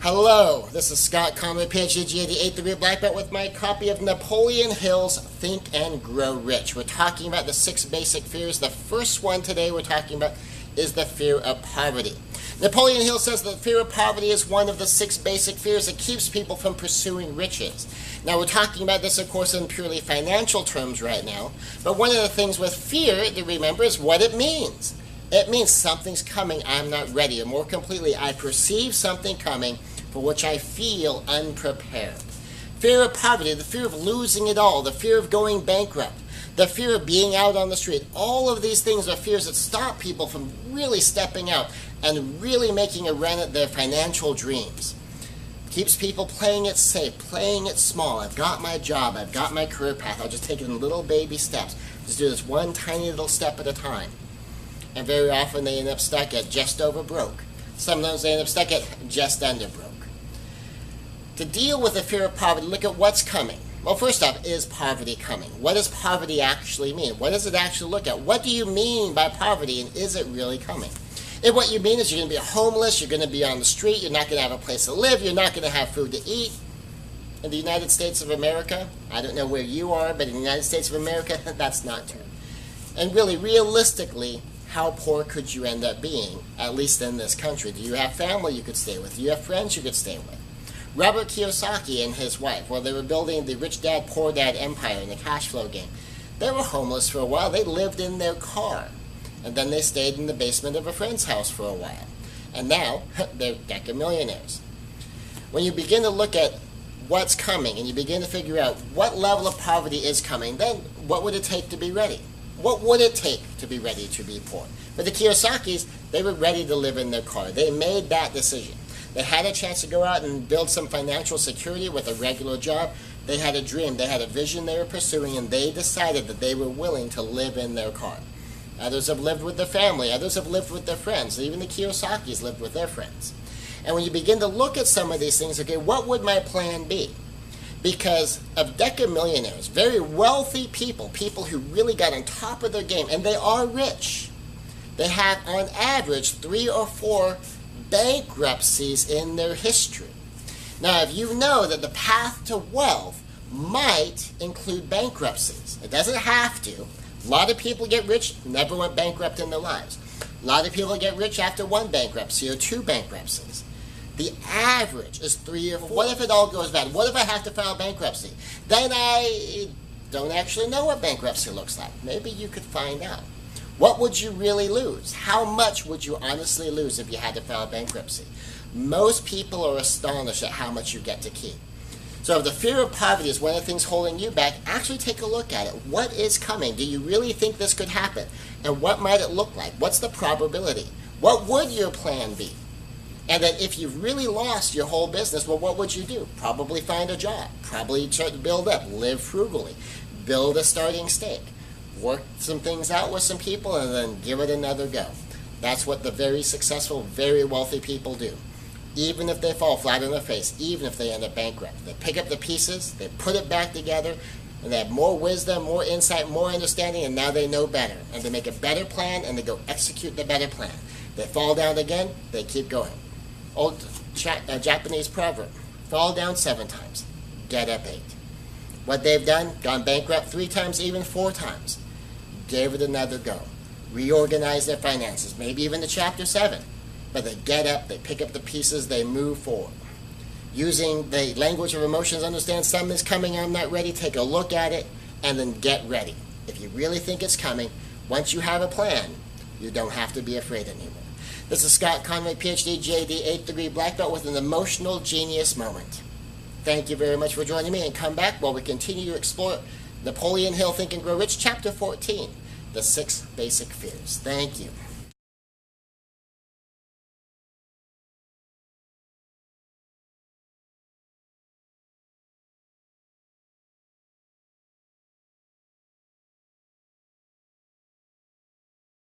Hello, this is Scott Conway, PhD, GAD, 8th degree black belt with my copy of Napoleon Hill's Think and Grow Rich. We're talking about the 6 basic fears. The first one today we're talking about is the fear of poverty. Napoleon Hill says that the fear of poverty is one of the 6 basic fears that keeps people from pursuing riches. Now we're talking about this, of course, in purely financial terms right now, but one of the things with fear to remember is what it means. It means something's coming, I'm not ready, or more completely, I perceive something coming for which I feel unprepared. Fear of poverty, the fear of losing it all, the fear of going bankrupt, the fear of being out on the street. All of these things are fears that stop people from really stepping out and really making a run at their financial dreams. Keeps people playing it safe, playing it small. I've got my job, I've got my career path, I'll just take it in little baby steps. Just do this one tiny little step at a time. And very often they end up stuck at just over broke. Sometimes they end up stuck at just under broke. To deal with the fear of poverty, look at what's coming. Well, first off, is poverty coming? What does poverty actually mean? What does it actually look at? What do you mean by poverty, and is it really coming? And what you mean is you're going to be homeless, you're going to be on the street, you're not going to have a place to live, you're not going to have food to eat. In the United States of America, I don't know where you are, but in the United States of America, that's not true. And really, realistically, how poor could you end up being, at least in this country? Do you have family you could stay with? Do you have friends you could stay with? Robert Kiyosaki and his wife, while they were building the rich dad, poor dad empire in the cash flow game, they were homeless for a while. They lived in their car. And then they stayed in the basement of a friend's house for a while. And now, they're decamillionaires. When you begin to look at what's coming and you begin to figure out what level of poverty is coming, then what would it take to be ready? What would it take to be ready to be poor? But the Kiyosakis, they were ready to live in their car. They made that decision. They had a chance to go out and build some financial security with a regular job. They had a dream. They had a vision they were pursuing, and they decided that they were willing to live in their car. Others have lived with their family. Others have lived with their friends. Even the Kiyosakis lived with their friends. And when you begin to look at some of these things, okay, what would my plan be? Because of decamillionaires, very wealthy people, people who really got on top of their game, and they are rich. They have, on average, 3 or 4 bankruptcies in their history. Now, if you know that the path to wealth might include bankruptcies, it doesn't have to. A lot of people get rich, never went bankrupt in their lives. A lot of people get rich after 1 bankruptcy or 2 bankruptcies. The average is 3 or 4. What if it all goes bad? What if I have to file bankruptcy? Then I don't actually know what bankruptcy looks like. Maybe you could find out. What would you really lose? How much would you honestly lose if you had to file bankruptcy? Most people are astonished at how much you get to keep. So if the fear of poverty is one of the things holding you back, actually take a look at it. What is coming? Do you really think this could happen? And what might it look like? What's the probability? What would your plan be? And then if you've really lost your whole business, well, what would you do? Probably find a job. Probably try to build up. Live frugally. Build a starting stake. Work some things out with some people and then give it another go. That's what the very successful, very wealthy people do. Even if they fall flat on their face, even if they end up bankrupt. They pick up the pieces, they put it back together, and they have more wisdom, more insight, more understanding, and now they know better. And they make a better plan, and they go execute the better plan. They fall down again, they keep going. Old Japanese proverb, fall down 7 times, get up 8. What they've done, gone bankrupt 3 times, even 4 times. Gave it another go. Reorganize their finances, maybe even to chapter 7. But they get up, they pick up the pieces, they move forward. Using the language of emotions, understand something's coming, I'm not ready, take a look at it, and then get ready. If you really think it's coming, once you have a plan, you don't have to be afraid anymore. This is Scott Conway, PhD, GAD, 8th degree black belt with an emotional genius moment. Thank you very much for joining me, and come back while we continue to explore Napoleon Hill, Think and Grow Rich, Chapter 14, The 6 Basic Fears. Thank you.